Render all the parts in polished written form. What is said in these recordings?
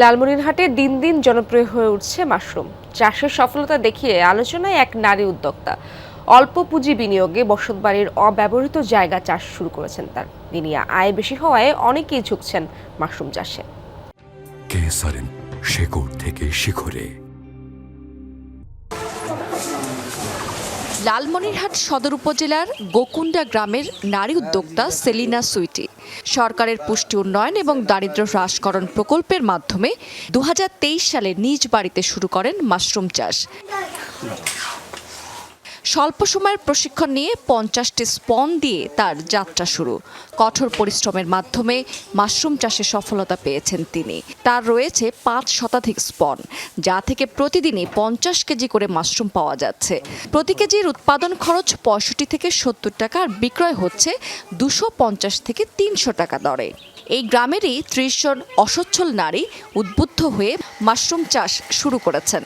লালমনিরহাটে দিন দিন জনপ্রিয় হয়ে উঠছে মাশরুম চাষের সফলতা দেখিয়ে আলোচনায় এক নারী উদ্যোক্তা। অল্প পুঁজি বিনিয়োগে বসতবাড়ির অব্যবহৃত জায়গা চাষ শুরু করেছেন তার। দিনে আয় বেশি হওয়ায় অনেকেই ঝুঁকছেন মাশরুম চাষে। কেসারেন শেকড় থেকে শিখরে। লালমনিরহাট সদর উপজেলার গোকুন্ডা গ্রামের নারী উদ্যোক্তা সেলিনা সুইটি সরকারের পুষ্টি উন্নয়ন এবং দারিদ্র্য হ্রাসকরণ প্রকল্পের মাধ্যমে 2023 সালে নিজ বাড়িতে শুরু করেন মাশরুম চাষ। স্বল্প সময়ের প্রশিক্ষণ নিয়ে 50টি স্পন দিয়ে তার যাত্রা শুরু। কঠোর পরিশ্রমের মাধ্যমে মাশরুম চাষে সফলতা পেয়েছেন তিনি। তার রয়েছে 5 শতাধিক স্পন, যা থেকে প্রতিদিনই 50 কেজি করে মাশরুম পাওয়া যাচ্ছে। প্রতি কেজির উৎপাদন খরচ 65 থেকে 70 টাকা, আর বিক্রয় হচ্ছে 250 থেকে 300 টাকা দরে। এই গ্রামেরই 30 জন অসচ্ছল নারী উদ্বুদ্ধ হয়ে মাশরুম চাষ শুরু করেছেন।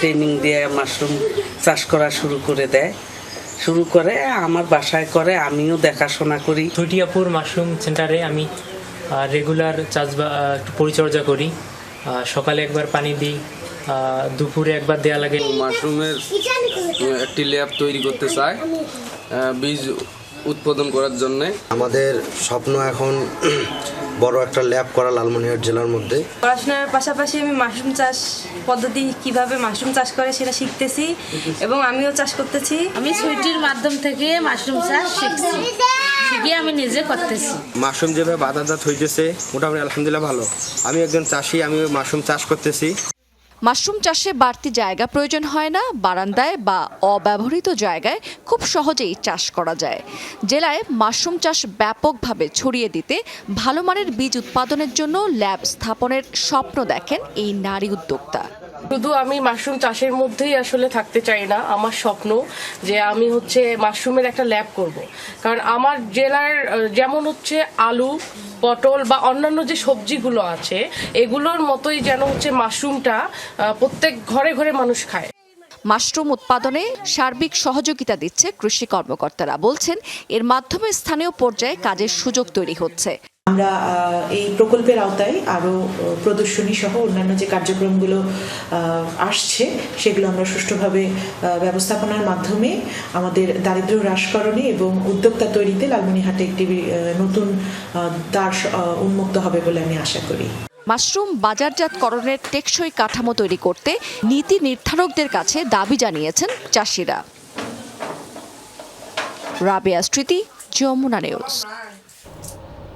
ট্রেনিং দিয়ে মাশরুম চাষ করা শুরু করে আমার বাসায় করে, আমিও দেখাশোনা করি। ছুটিয়াপুর মাশরুম সেন্টারে আমি রেগুলার চাষ পরিচর্যা করি। সকালে একবার পানি দিই, দুপুরে একবার দেয়া লাগে। মাশরুমের একটি ল্যাব তৈরি করতে চাই বীজ উৎপাদন করার জন্য। আমাদের স্বপ্ন এখন বড় একটা ল্যাব করা লালমনিরহাট জেলার মধ্যে। পড়াশোনার পাশাপাশি আমি মাশরুম চাষ পদ্ধতি কিভাবে মাশরুম চাষ করে সেটা শিখতেছি এবং আমিও চাষ করতেছি। আমি সুইটির মাধ্যম থেকে মাশরুম চাষ শিখছি, শিখে আমি নিজে করতেছি। মাশরুম যেভাবে বাজারজাত হইতেছে মোটামুটি আলহামদুলিল্লাহ ভালো। আমি একজন চাষি, আমি মাশরুম চাষ করতেছি। মাশরুম চাষে বাড়তি জায়গা প্রয়োজন হয় না। বারান্দায় বা অব্যবহৃত জায়গায় খুব সহজেই চাষ করা যায়। জেলায় মাশরুম চাষ ব্যাপকভাবে ছড়িয়ে দিতে ভালো মানের বীজ উৎপাদনের জন্য ল্যাব স্থাপনের স্বপ্ন দেখেন এই নারী উদ্যোক্তা। শুধু আমি মাশরুম চাষের মধ্যেই আসলে থাকতে চাই না, আমার স্বপ্ন যে আমি মাশরুমের একটা ল্যাব করব। কারণ আমার জেলার যেমন আলু, পটল বা অন্যান্য যে সবজিগুলো আছে এগুলোর মতোই যেন মাশরুমটা প্রত্যেক ঘরে ঘরে মানুষ খায়। মাশরুম উৎপাদনে সার্বিক সহযোগিতা দিচ্ছে কৃষি কর্মকর্তারা। বলছেন এর মাধ্যমে স্থানীয় পর্যায়ে কাজের সুযোগ তৈরি হচ্ছে। আমরা এই প্রকল্পের আওতায় আরো প্রদর্শনী সহ অন্যান্য যে কার্যক্রমগুলো আসছে সেগুলো আমরা সুষ্ঠুভাবে ব্যবস্থাপনার মাধ্যমে আমাদের দারিদ্র্য হ্রাসকরণে এবং উদ্যোক্তা তৈরিতে লালমনিরহাটে একটি নতুন দ্বার উন্মুক্ত হবে বলে আমি আশা করি। মাশরুম বাজারজাতকরণের টেকসই কাঠামো তৈরি করতে নীতি নির্ধারকদের কাছে দাবি জানিয়েছেন চাষিরা। রাবেয়া স্মৃতি, যমুনা নিউজ।